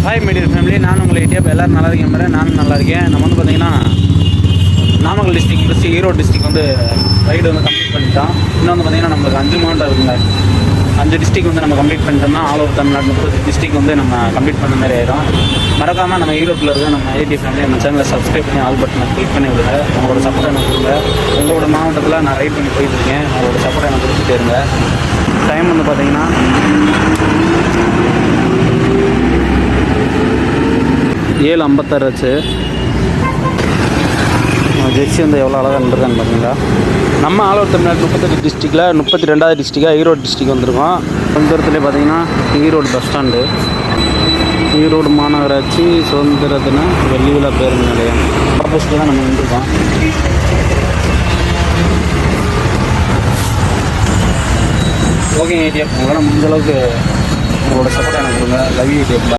Hi medial family, நான் உங்களை இப்போ எல்லோரும் நல்லா இருக்கேன் மாதிரி நானும் நல்லா இருக்கேன். நம்ம வந்து பார்த்திங்கன்னா நாமக்கல் டிஸ்ட்ரிக்ட் முடிச்சு ஈரோடு டிஸ்ட்ரிக்ட் வந்து ரைடு வந்து கம்ப்ளீட் பண்ணிட்டோம். இன்னும் வந்து பார்த்திங்கன்னா நம்மளுக்கு 5 மாவட்டம் இருக்குங்க. 5 டிஸ்ட்ரிக்ட் வந்து நம்ம கம்ப்ளீட் பண்ணிட்டோம்னா ஆல் ஓவர் தமிழ்நாடு 30 டிஸ்ட்ரிக்ட் வந்து நம்ம கம்ப்ளீட் பண்ண மாதிரி ஆயிடும். மறக்காமல் நம்ம ஈரோட்டில் இருக்க நம்ம ஐடி ஃபேமிலி நம்ம சேனலை சப்ஸ்கிரைப் பண்ணி ஆல் பட்டனை கிளிக் பண்ணி விடுங்க. உங்களோட சப்போர்ட் எனக்கு கொடுங்க. உங்களோட மாவட்டத்தில் நான் ரைட் பண்ணி போயிட்டுருக்கேன். உங்களோட சப்போர்ட் எனக்கு கொடுத்துட்டே இருங்க. டைம் வந்து பார்த்திங்கன்னா 7:56 ஆச்சு. ஜெர்சி வந்து எவ்வளோ அழகாக நின்றுருக்கான்னு பார்த்தீங்களா. நம்ம ஆல் ஓவர் தமிழ்நாடு 38 டிஸ்ட்ரிக்டில் 32வது டிஸ்ட்ரிக்டாக ஈரோடு டிஸ்ட்ரிக் வந்திருக்கோம். கொஞ்ச தூரத்துலேயே பார்த்தீங்கன்னா ஈரோடு பஸ் ஸ்டாண்டு, ஈரோடு மாநகராட்சி சுதந்திர தின வெள்ளி விழா பேருந்து நிலையம் ஆப்போசிட்டில் தான் நம்ம நின்றுருக்கோம். ஓகே ஐடியா, உங்களால் முடிஞ்ச அளவுக்கு உங்களோட சப்போர்ட் எனக்கு கொடுங்க. Love you.